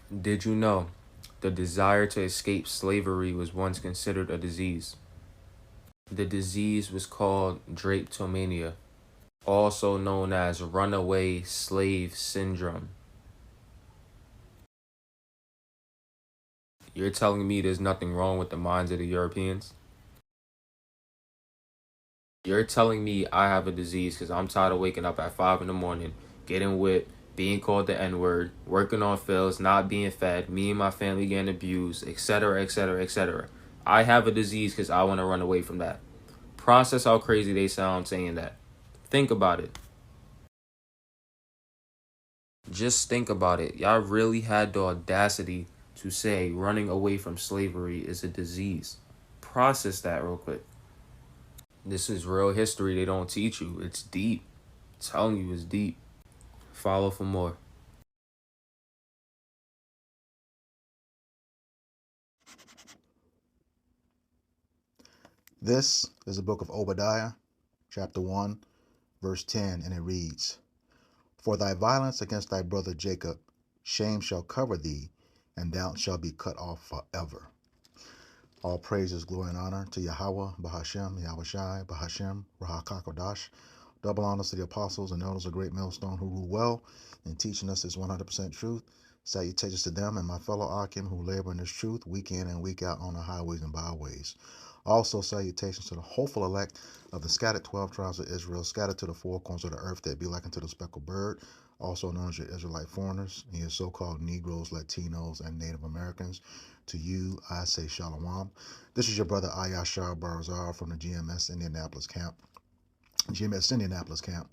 Did you know the desire to escape slavery was once considered a disease? The disease was called drapetomania, also known as runaway slave syndrome. You're telling me there's nothing wrong with the minds of the Europeans? You're telling me I have a disease because I'm tired of waking up at 5 in the morning, getting whipped, being called the N word, working on fields, not being fed, me and my family getting abused, etc., etc., etc. I have a disease because I want to run away from that. Process how crazy they sound saying that. Think about it. Just think about it. Y'all really had the audacity to say running away from slavery is a disease. Process that real quick. This is real history they don't teach you. It's deep. I'm telling you, it's deep. Follow for more. This is the book of Obadiah, chapter 1, verse 10, and it reads, For thy violence against thy brother Jacob, shame shall cover thee, and thou shalt be cut off forever. All praises, glory, and honor to Yahweh, Bahashem, Yahushai, Bahashem, Rahakakodash. Double honors to the apostles and elders of Great Millstone who rule well in teaching us this 100% truth. Salutations to them and my fellow Akim who labor in this truth week in and week out on the highways and byways. Also, salutations to the hopeful elect of the scattered 12 tribes of Israel, scattered to the four corners of the earth that be like unto the speckled bird, also known as your Israelite foreigners, and your so-called Negroes, Latinos, and Native Americans. To you, I say Shalom. This is your brother Ayashar Barzar from the GMS Indianapolis camp. GMS Indianapolis camp.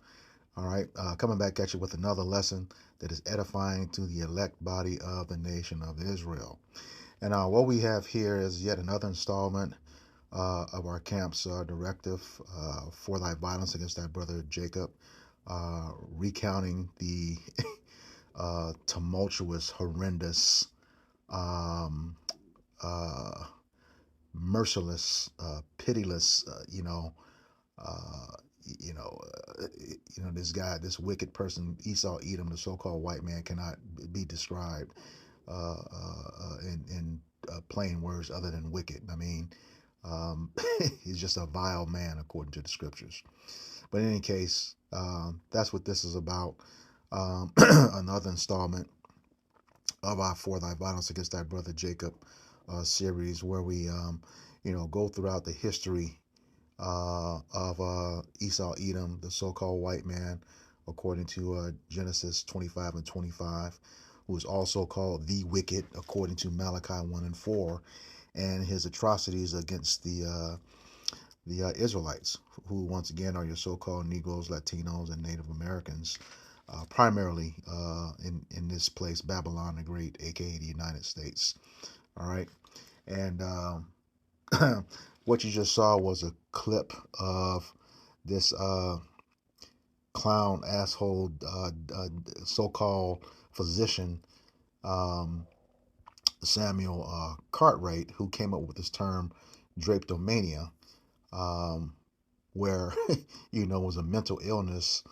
All right, coming back at you with another lesson that is edifying to the elect body of the nation of Israel. And what we have here is yet another installment of our camp's directive for thy violence against thy brother Jacob, recounting the tumultuous, horrendous, um, uh, merciless, pitiless, uh, you know, this guy, this wicked person, Esau Edom, the so-called white man, cannot be described in plain words other than wicked. I mean, he's just a vile man according to the scriptures. But in any case, that's what this is about. Another installment of our For Thy Violence Against Thy Brother Jacob series, where we, go throughout the history of Esau Edom, the so-called white man, according to Genesis 25 and 25, who is also called the wicked, according to Malachi 1 and 4, and his atrocities against the Israelites, who once again are your so-called Negroes, Latinos, and Native Americans, primarily in this place, Babylon the Great, aka the United States. All right, and what you just saw was a clip of this clown asshole so-called physician um, Samuel Cartwright, who came up with this term drapetomania, um, where was a mental illness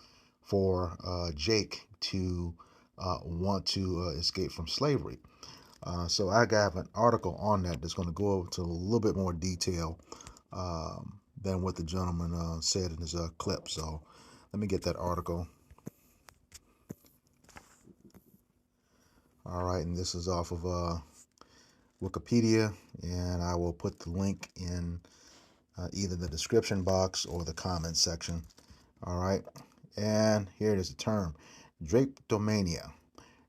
for Jake to want to escape from slavery. So I got an article on that that's going to go into a little bit more detail than what the gentleman said in his clip. So let me get that article. All right, and this is off of Wikipedia, and I will put the link in either the description box or the comment section. All right, and here it is, the term drapetomania.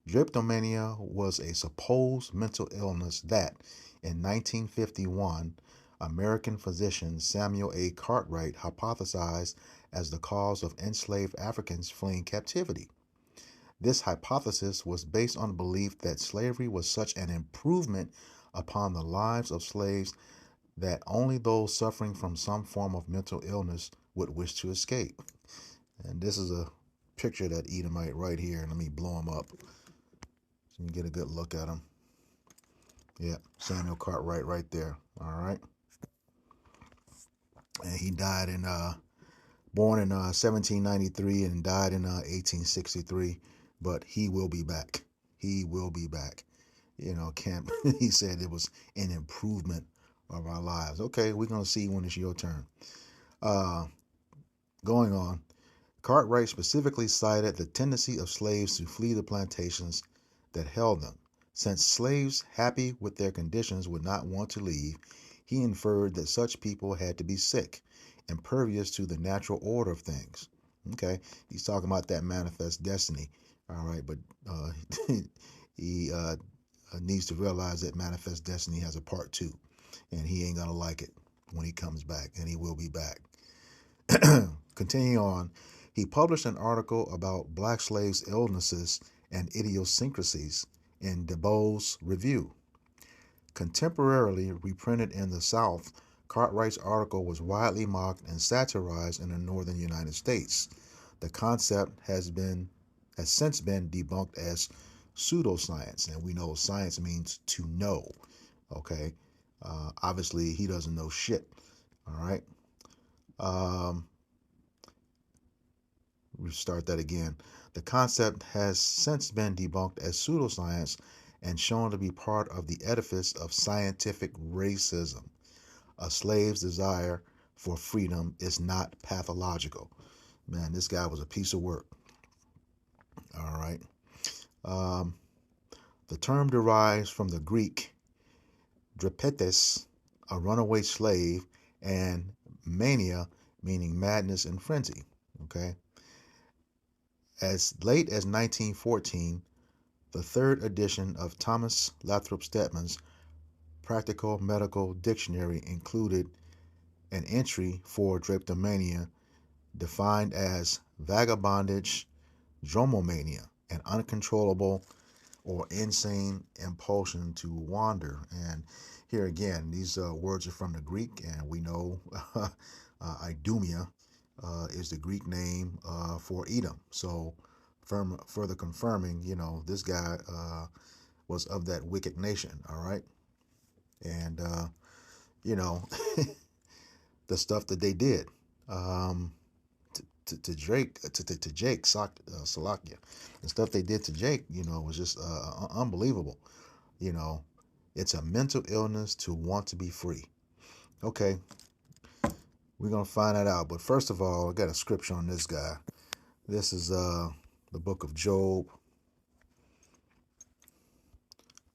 Drapetomania was a supposed mental illness that, in 1951, American physician Samuel A. Cartwright hypothesized as the cause of enslaved Africans fleeing captivity. This hypothesis was based on the belief that slavery was such an improvement upon the lives of slaves that only those suffering from some form of mental illness would wish to escape. And this is a picture of that Edomite right here. Let me blow him up so you can get a good look at him. Yeah, Samuel Cartwright right there. All right. And he died born in 1793 and died in 1863. But he will be back. He will be back. camp. He said it was an improvement of our lives. Okay, we're going to see when it's your turn. Uh, Going on, Cartwright specifically cited the tendency of slaves to flee the plantations that held them. Since slaves happy with their conditions would not want to leave, he inferred that such people had to be sick, impervious to the natural order of things. Okay, he's talking about that manifest destiny. All right, but uh, he needs to realize that manifest destiny has a part two, and he ain't gonna like it when he comes back, and he will be back. Continuing on, he published an article about black slaves' illnesses and idiosyncrasies in DeBow's Review. Contemporarily reprinted in the South, Cartwright's article was widely mocked and satirized in the northern United States. The concept has since been debunked as pseudoscience, and we know science means to know. Okay, obviously he doesn't know shit. All right. We start that again. The concept has since been debunked as pseudoscience and shown to be part of the edifice of scientific racism. A slave's desire for freedom is not pathological. Man, this guy was a piece of work. All right. Um, the term derives from the Greek drapetes, a runaway slave, and mania, meaning madness and frenzy. Okay. As late as 1914, the third edition of Thomas Lathrop Stedman's Practical Medical Dictionary included an entry for drapetomania defined as vagabondage, dromomania, an uncontrollable or insane impulsion to wander. And here again, these words are from the Greek, and we know idumia is the Greek name for Edom. So, further confirming, this guy was of that wicked nation. All right, and you know the stuff that they did to Drake, to Jake Salakia, the stuff they did to Jake, was just unbelievable. You know, it's a mental illness to want to be free. Okay, we're gonna find that out. But first of all, I got a scripture on this guy. This is the book of Job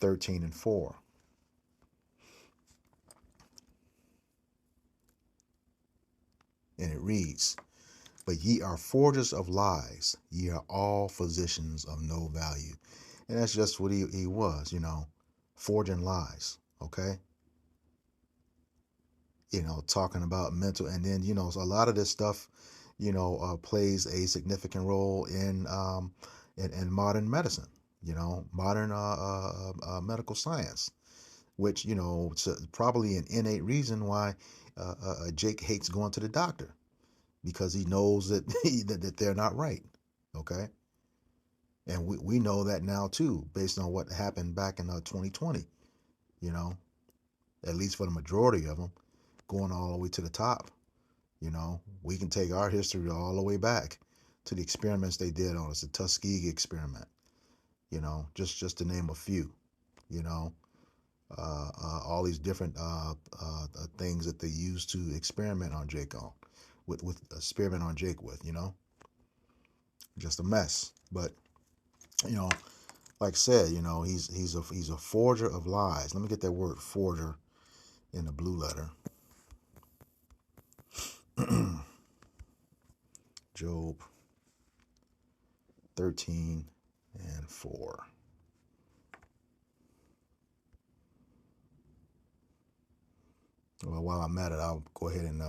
13:4. And it reads, "But ye are forgers of lies, ye are all physicians of no value." And that's just what he was, forging lies. Okay. Talking about mental, and then so a lot of this stuff plays a significant role in modern medicine, modern medical science, which it's probably an innate reason why Jake hates going to the doctor, because he knows that that they're not right. Okay. And we know that now too, based on what happened back in 2020, you know at least for the majority of them, going all the way to the top. We can take our history all the way back to the experiments they did on us, the Tuskegee experiment, just to name a few, all these different things that they used to experiment on Jake on, with experiment on Jake with, just a mess. But, like I said, he's a forger of lies. Let me get that word forger in the blue letter. Job 13:4. Well, while I'm at it, I'll go ahead and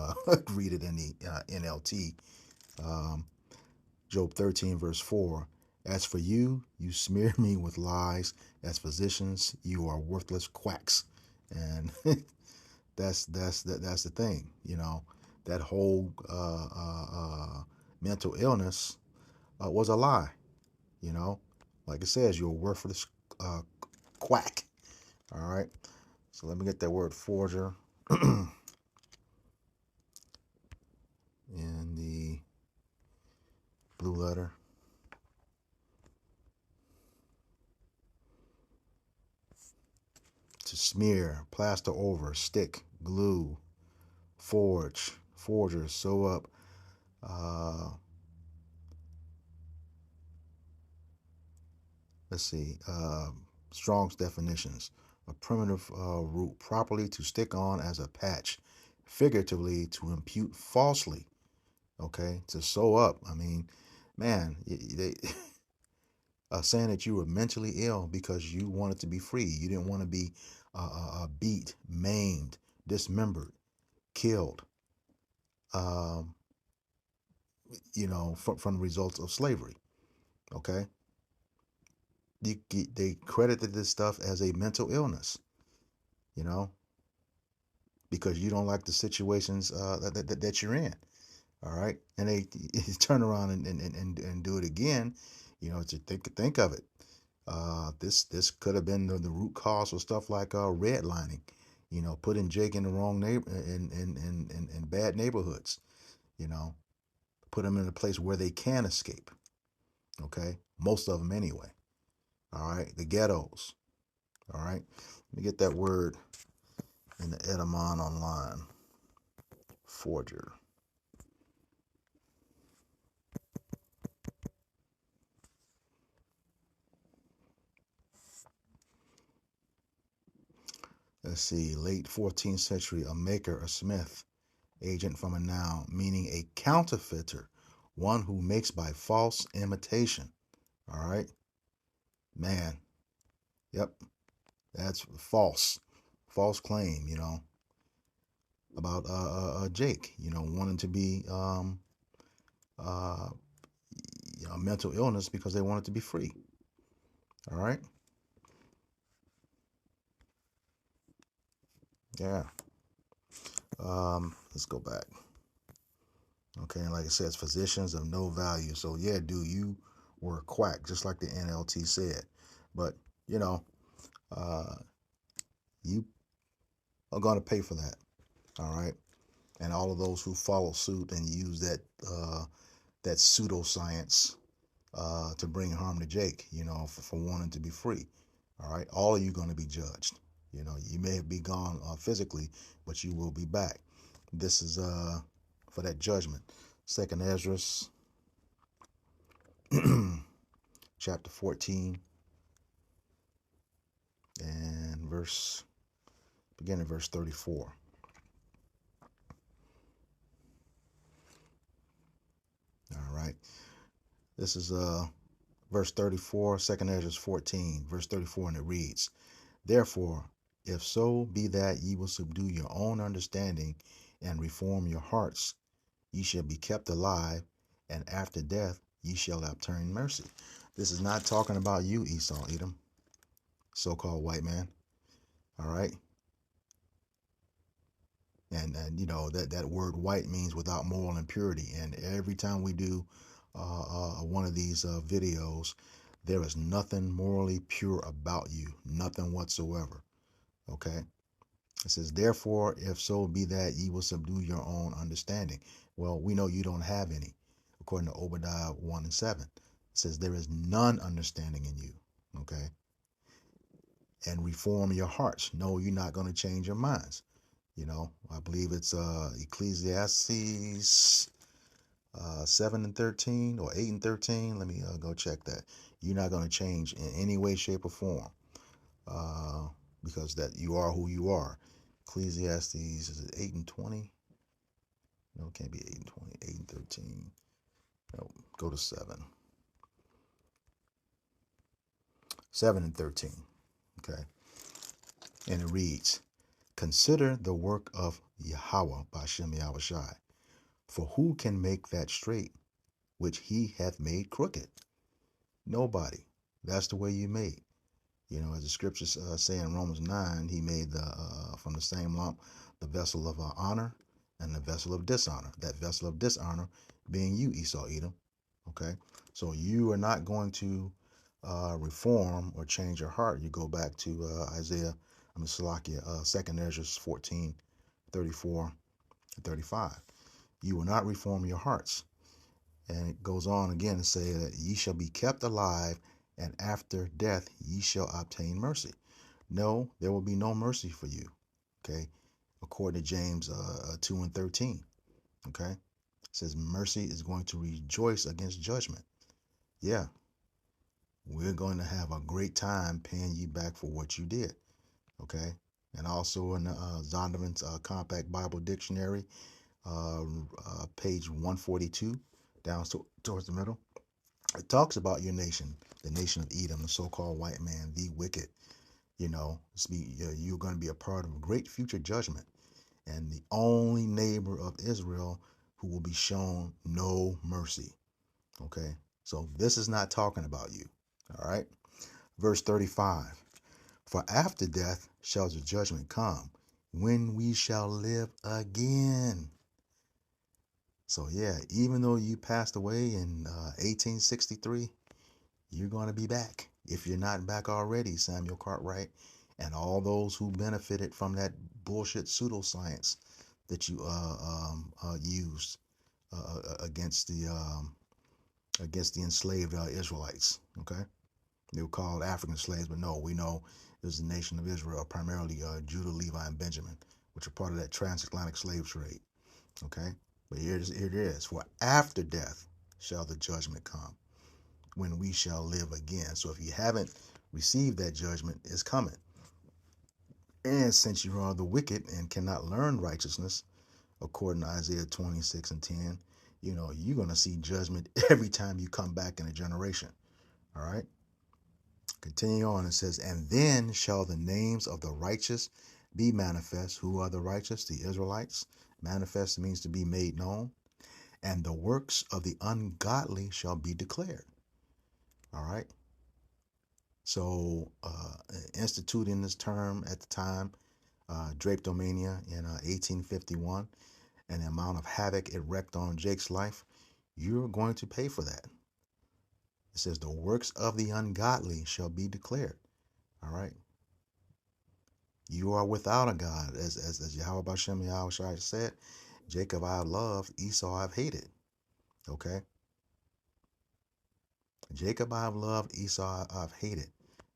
read it in the NLT. Job 13, verse 4. "As for you, you smear me with lies. As physicians, you are worthless quacks." And that's the thing. That whole mental illness was a lie. Like it says, you're a worthless quack. All right. So let me get that word forger in the blue letter. smear, plaster over, stick, glue, forge, forger, sew up. Let's see. Strong's definitions. A primitive root properly to stick on as a patch, figuratively to impute falsely. Okay, to sew up. I mean, man, they saying that you were mentally ill because you wanted to be free. You didn't want to be beat, maimed, dismembered, killed. Um, from the results of slavery. Okay, they credited this stuff as a mental illness. You know, because you don't like the situations that you're in. All right, and they turn around and do it again. To think of it. This could have been the root cause of stuff like redlining. Putting Jake in the wrong neighbor in bad neighborhoods. You know, put them in a place where they can escape. Okay, most of them anyway. All right, the ghettos. All right, let me get that word in the Edamon online. Forger. Let's see, late 14th century, a maker, a smith, agent from a noun, meaning a counterfeiter, one who makes by false imitation. All right, man. Yep, that's false claim. About Jake. Wanting to be mental illness because they wanted to be free. All right. Yeah. Let's go back. Okay, and like it says, physicians of no value. So yeah, dude, you were a quack, just like the NLT said. But uh, you are going to pay for that. All right, and all of those who follow suit and use that pseudoscience to bring harm to Jake, for wanting to be free. All right, all of you going to be judged. You may be gone physically, but you will be back. This is for that judgment. Second Ezra, chapter 14, and beginning verse 34. All right, this is verse 34, Second Ezra 14, verse 34, and it reads, "Therefore, if so be that ye will subdue your own understanding and reform your hearts, ye shall be kept alive, and after death ye shall obtain mercy." This is not talking about you, Esau, Edom, so-called white man. All right. And that word white means without moral impurity. And every time we do one of these videos, there is nothing morally pure about you, nothing whatsoever. Okay. It says, "Therefore, if so be that ye will subdue your own understanding." Well, we know you don't have any, according to Obadiah 1:7. It says, "There is none understanding in you." Okay. And reform your hearts. No, you're not going to change your minds. I believe it's Ecclesiastes 7:13 or 8:13. Let me go check that. You're not going to change in any way, shape, or form because that you are who you are. Ecclesiastes, is it 8:20? No, it can't be 8:20. 8:13. No, go to 7. 7:13. Okay. And it reads, "Consider the work of Yahweh by Shem Yahushai. For who can make that straight which he hath made crooked? Nobody." That's the way you made. As the scriptures say in Romans 9, he made from the same lump the vessel of honor and the vessel of dishonor. That vessel of dishonor being you, Esau, Edom. Okay, so you are not going to reform or change your heart. You go back to Salakia, 2nd Ezra 14, 34 and 35. You will not reform your hearts. And it goes on again to say that ye shall be kept alive, and after death ye shall obtain mercy. No, there will be no mercy for you. Okay, according to James 2 and 13. Okay, it says mercy is going to rejoice against judgment. Yeah, we're going to have a great time paying you back for what you did. Okay, and also in the Zondervan's Compact Bible Dictionary, page 142, down towards the middle, it talks about your nation, the nation of Edom, the so-called white man, the wicked. You know, you're going to be a part of great future judgment, and the only neighbor of Israel who will be shown no mercy. Okay, so this is not talking about you. All right, verse 35. For after death shall the judgment come, when we shall live again. So yeah, even though you passed away in 1863, you're going to be back. If you're not back already, Samuel Cartwright, and all those who benefited from that bullshit pseudoscience that you used against the enslaved Israelites. Okay, they were called African slaves, but no, we know it was the nation of Israel, primarily Judah, Levi, and Benjamin, which are part of that transatlantic slave trade. Okay, but here it is. For after death shall the judgment come, when we shall live again. So if you haven't received that judgment, it's coming. And since you are the wicked and cannot learn righteousness, according to Isaiah 26 and 10, you know, you're going to see judgment every time you come back in a generation. All right. Continue on. It says, and then shall the names of the righteous be manifest. Who are the righteous? The Israelites. Manifest means to be made known. And the works of the ungodly shall be declared. All right. So, instituting this term at the time, DRAPETOMANIA in 1851, and the amount of havoc it wreaked on Jake's life, you're going to pay for that. It says, the works of the ungodly shall be declared. All right. You are without a God, as Yahweh Bashem Yahweh said, Jacob I have loved, Esau I've hated. Okay. Jacob I have loved, Esau I've hated.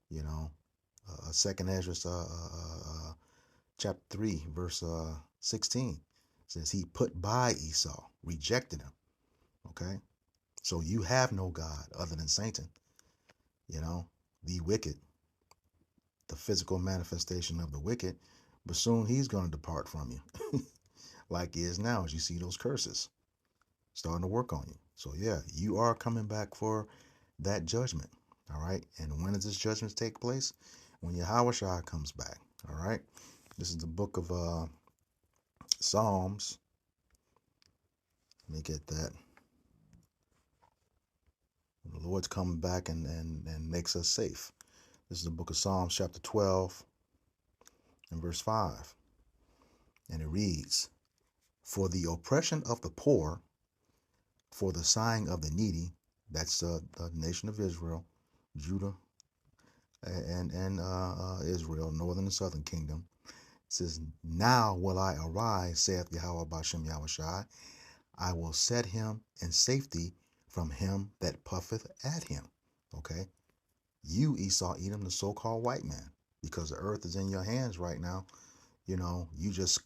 You know, Second Ezra chapter 3, verse 16 says he put by Esau, rejected him. Okay. So you have no God other than Satan, you know, the wicked, the physical manifestation of the wicked, but soon he's going to depart from you like he is now, as you see those curses starting to work on you. So yeah, you are coming back for that judgment. All right. And when does this judgment take place? When Yahweh Shai comes back. All right. This is the book of Psalms. Let me get that. The Lord's coming back and makes us safe. This is the book of Psalms, chapter 12, and verse 5. And it reads, for the oppression of the poor, for the sighing of the needy, that's the nation of Israel, Judah, and Israel, northern and southern kingdom. It says, now will I arise, saith Yahweh Bashem Yahushai. I will set him in safety from him that puffeth at him. Okay. You, Esau, Edom, the so-called white man, because the earth is in your hands right now. You know, you just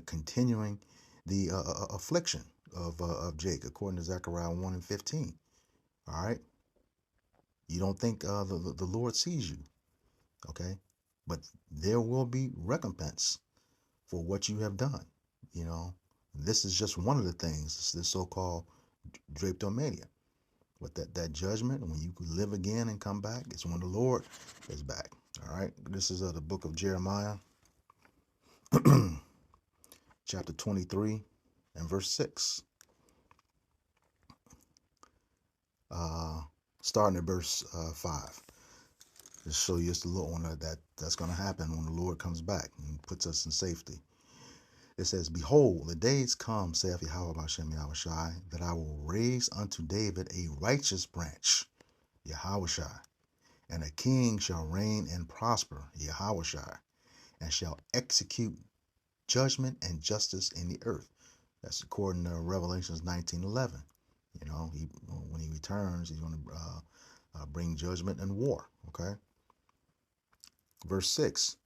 continuing the affliction of Jake, according to Zechariah 1 and 15. All right. You don't think the Lord sees you. Okay. But there will be recompense for what you have done. You know, this is just one of the things, this so-called drapetomania. But that judgment, when you live again and come back, it's when the Lord is back. All right. This is the book of Jeremiah, chapter 23 and verse 6. Starting at verse 5. Just show you just a little one that's going to happen when the Lord comes back and puts us in safety. It says, behold, the days come, saith Yahweh Bashem Yahushai, that I will raise unto David a righteous branch, Yahushai, and a king shall reign and prosper, Yahushai, and shall execute judgment and justice in the earth. That's according to Revelations 19:11. You know, when he returns, he's going to bring judgment and war. Okay. Verse 6.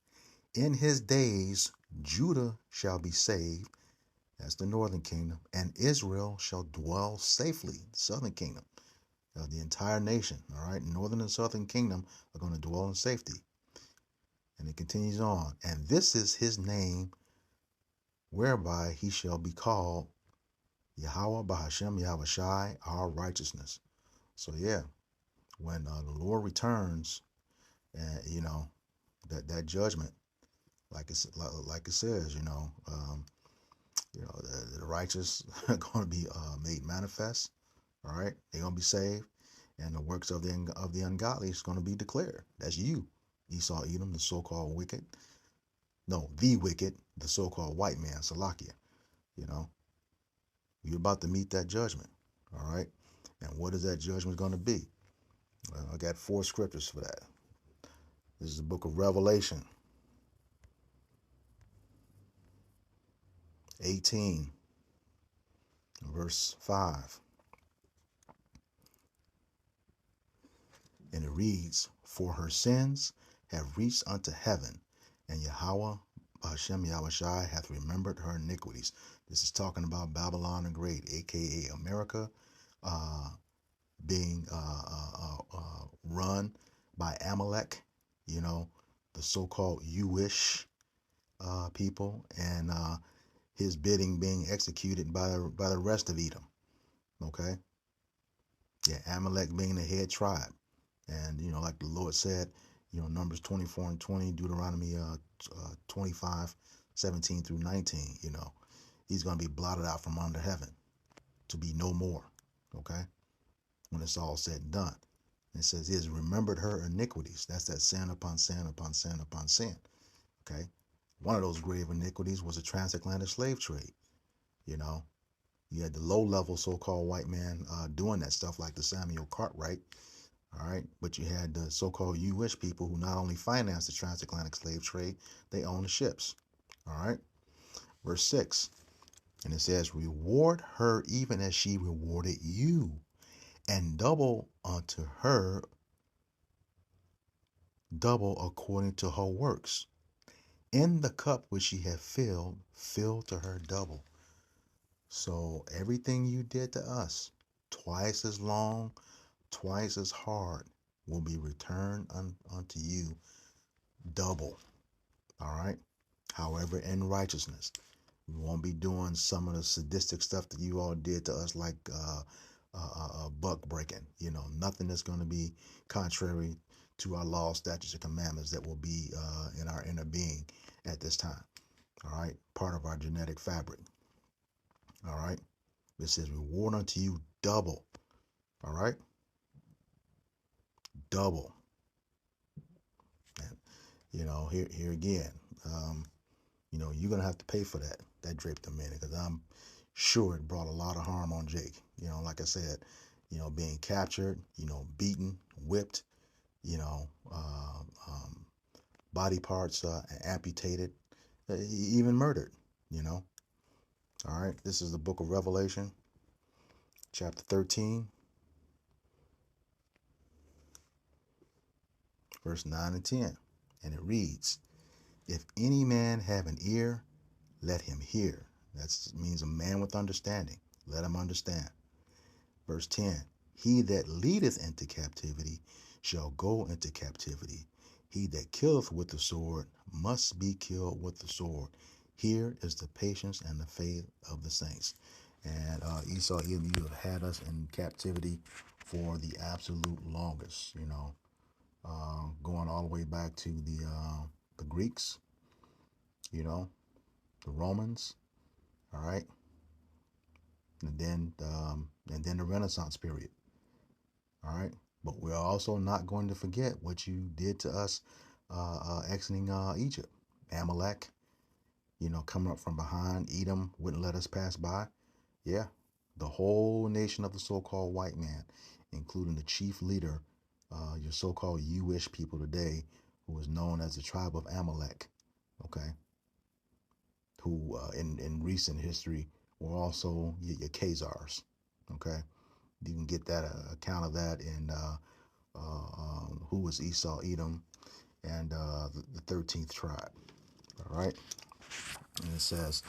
In his days, Judah shall be saved, that's the northern kingdom, and Israel shall dwell safely, the southern kingdom. The entire nation, all right, northern and southern kingdom are going to dwell in safety. And it continues on. And this is his name whereby he shall be called Yahweh Bahashem Yahushai, our righteousness. So yeah, when the Lord returns, and that judgment, like it says, the righteous are going to be made manifest. All right, they're going to be saved, and the works of the ungodly is going to be declared. That's you, Esau, Edom, the so-called wicked. No, the wicked, the so-called white man, Salakia. You know, you're about to meet that judgment. All right, and what is that judgment going to be? Well, I got 4 scriptures for that. This is the book of Revelation, 18, verse 5. And it reads, For her sins have reached unto heaven, and Yahweh Hashem Yahushai hath remembered her iniquities. This is talking about Babylon the Great, aka America, being run by Amalek, the so-called Jewish people, and his bidding being executed by the rest of Edom. Okay, yeah, Amalek being the head tribe. And, like the Lord said, Numbers 24 and 20, Deuteronomy 25, 17 through 19, he's going to be blotted out from under heaven to be no more, okay, when it's all said and done. And it says he has remembered her iniquities. That's that sin upon sin upon sin upon sin, okay? One of those grave iniquities was the transatlantic slave trade, You had the low-level so-called white man doing that stuff like the Samuel Cartwright. All right, but you had the so-called Jewish people who not only financed the transatlantic slave trade, they owned the ships. All right, verse 6, and it says, Reward her even as she rewarded you, and double unto her, double according to her works. In the cup which she had filled, fill to her double. So everything you did to us, twice as long, twice as hard, will be returned unto you double. All right. However, in righteousness, we won't be doing some of the sadistic stuff that you all did to us, like buck breaking. Nothing that's going to be contrary to our laws, statutes, and commandments that will be in our inner being at this time. All right. Part of our genetic fabric. All right. It says, reward unto you double. All right. Double. And, here again, you're going to have to pay for that drapetomania, because I'm sure it brought a lot of harm on Jake. Like I said, being captured, beaten, whipped, body parts amputated, even murdered, All right, this is the book of Revelation, chapter 13, verse 9 and 10. And it reads, If any man have an ear, let him hear. That means a man with understanding. Let him understand. Verse 10, He that leadeth into captivity shall go into captivity. He that killeth with the sword must be killed with the sword. Here is the patience and the faith of the saints. And Esau, you have had us in captivity for the absolute longest, going all the way back to the Greeks, the Romans, all right, and then the Renaissance period, all right. But we're also not going to forget what you did to us exiting Egypt. Amalek, coming up from behind. Edom wouldn't let us pass by. Yeah, the whole nation of the so-called white man, including the chief leader, your so-called Jewish people today, who is known as the tribe of Amalek, okay, who in recent history were also your Khazars, okay. You can get that account of that in who was Esau, Edom, and the 13th tribe. All right. And it says,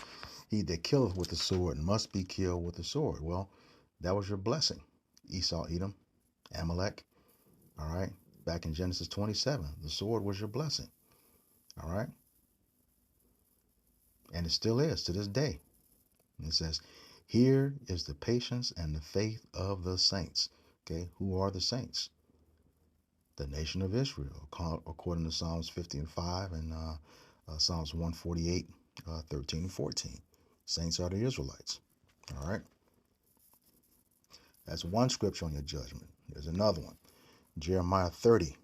he that killeth with the sword must be killed with the sword. Well, that was your blessing. Esau, Edom, Amalek. All right. Back in Genesis 27, the sword was your blessing. All right. And it still is to this day. And it says, here is the patience and the faith of the saints. Okay. Who are the saints? The nation of Israel, according to Psalms 50 and 5 and Psalms 148, 13 and 14. Saints are the Israelites. All right. That's one scripture on your judgment. There's another one. Jeremiah 30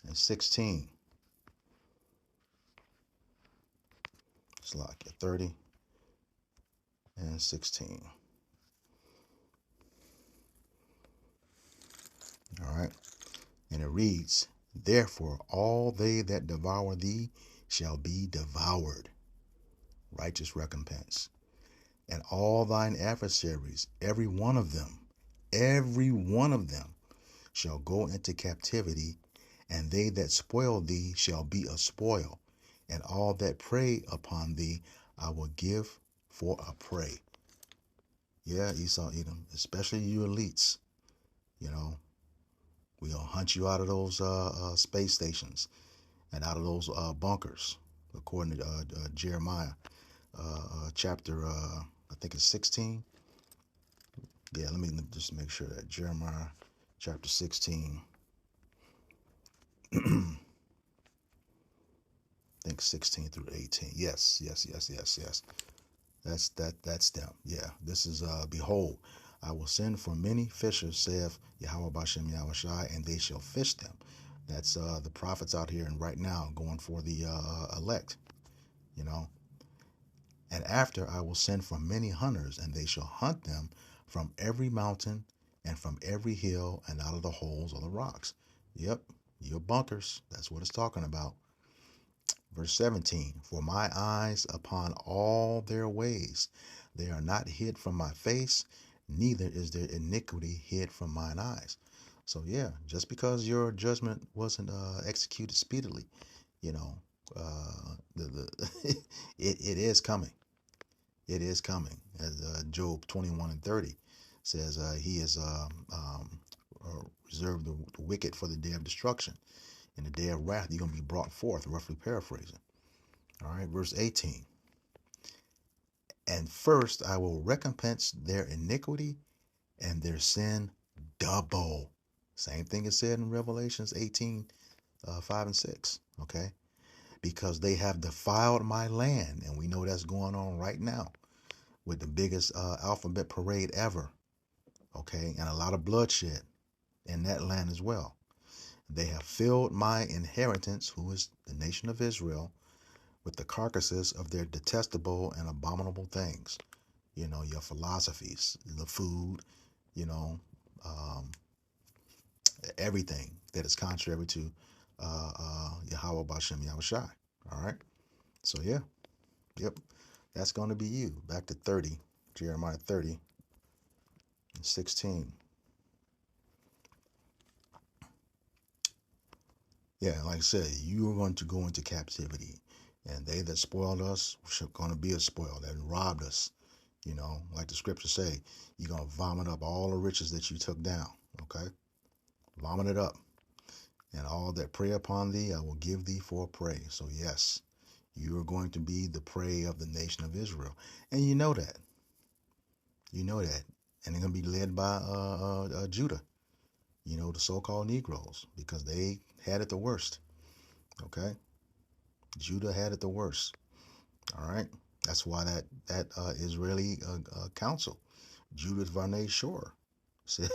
and 16. It's like 30 and 16. All right. And it reads, therefore all they that devour thee shall be devoured. Righteous recompense. And all thine adversaries, every one of them shall go into captivity, and they that spoil thee shall be a spoil, and all that prey upon thee I will give for a prey. Yeah, Esau, Edom, especially you elites, you know, we'll hunt you out of those space stations and out of those bunkers, according to Jeremiah chapter, I think it's 16. Yeah, let me just make sure that Jeremiah chapter 16. I think 16 through 18. Yes. That's them. Yeah. This is behold, I will send for many fishers, saith Yahweh Bashem Yahushai, and they shall fish them. That's the prophets out here and right now going for the elect, you know. And after I will send for many hunters, and they shall hunt them from every mountain and from every hill and out of the holes of the rocks. Yep, your bunkers. That's what it's talking about. Verse 17, for my eyes upon all their ways, they are not hid from my face, neither is their iniquity hid from mine eyes. So yeah, just because your judgment wasn't executed speedily, you know, it is coming. It is coming. As Job 21 and 30 says, he is reserved the wicked for the day of destruction. In the day of wrath, you're going to be brought forth, roughly paraphrasing. All right, verse 18. And first I will recompense their iniquity and their sin double. Same thing is said in Revelations 18, 5 and 6. Okay, because they have defiled my land. And we know that's going on right now with the biggest alphabet parade ever. Okay, and a lot of bloodshed in that land as well. They have filled my inheritance, who is the nation of Israel, with the carcasses of their detestable and abominable things. You know, your philosophies, the food, you know, everything that is contrary to Yahweh Bashem Yahushai. All right. So, yeah. Yep. That's going to be you. Back to 30, Jeremiah 30 and 16. Yeah, like I said, you are going to go into captivity. And they that spoiled us are going to be a spoil. That robbed us. You know, like the scriptures say, you're going to vomit up all the riches that you took down. Okay? Vomit it up. And all that prey upon thee, I will give thee for a prey. So yes, you are going to be the prey of the nation of Israel. And you know that. You know that. And they're going to be led by Judah. You know, the so-called Negroes. Because they had it the worst. Okay? Judah had it the worst. All right? That's why that Israeli council, Judith Varney Shore, said,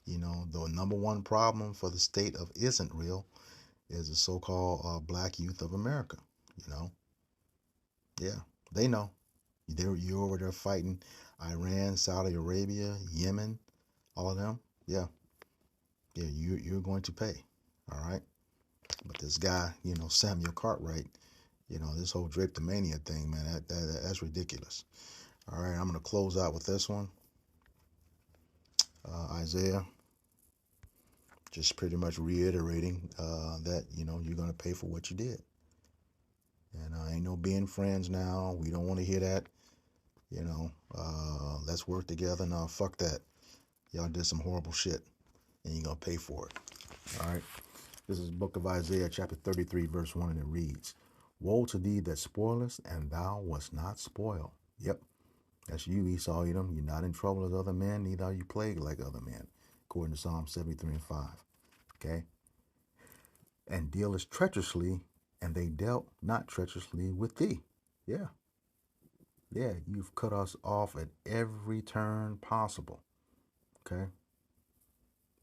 you know, the number one problem for the state of isn't real is the so-called black youth of America. You know, yeah, they know. You're over there fighting Iran, Saudi Arabia, Yemen, all of them. Yeah, you're going to pay. All right. But this guy, you know, Samuel Cartwright, you know, this whole Drapetomania thing, man, that's ridiculous. All right, I'm going to close out with this one. Isaiah Just pretty much reiterating that, you're going to pay for what you did. And ain't no being friends now. We don't want to hear that. Let's work together. No, fuck that. Y'all did some horrible shit, and you're going to pay for it. All right. This is the book of Isaiah, chapter 33, verse 1, and it reads, Woe to thee that spoilest, and thou wast not spoiled. Yep, that's you, Esau, Edom. You're not in trouble as other men, neither are you plagued like other men, according to Psalm 73 and 5. Okay? And dealest treacherously, and they dealt not treacherously with thee. Yeah. Yeah, you've cut us off at every turn possible. Okay?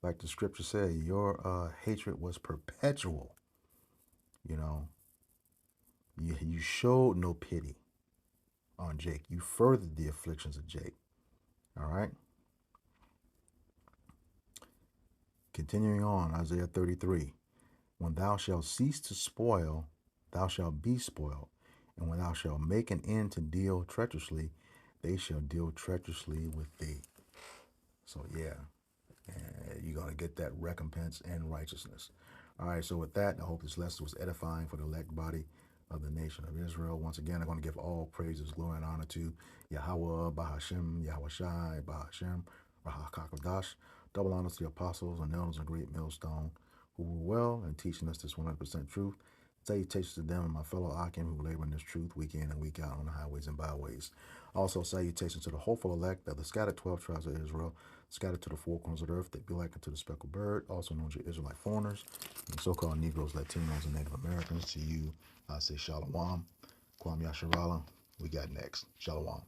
Like the scripture say, your hatred was perpetual. You showed no pity on Jake. You furthered the afflictions of Jake. All right? Continuing on, Isaiah 33. When thou shalt cease to spoil, thou shalt be spoiled. And when thou shalt make an end to deal treacherously, they shall deal treacherously with thee. So, yeah, you're going to get that recompense and righteousness. All right, so with that, I hope this lesson was edifying for the elect body of the nation of Israel. Once again, I'm going to give all praises, glory, and honor to Yahweh, Bahashem, Yahweh Shai, Bahashem, Rahakakadash. Double honors to the apostles and elders and great millstone who were well in teaching us this 100% truth. Salutations to them and my fellow Akim who labor in this truth week in and week out on the highways and byways. Also, salutations to the hopeful elect of the scattered 12 tribes of Israel, scattered to the four corners of the earth that be like unto the speckled bird, also known as your Israelite foreigners, and so-called Negroes, Latinos, and Native Americans. To you, I say Shalom, Kwam Yasharala. We got next. Shalom.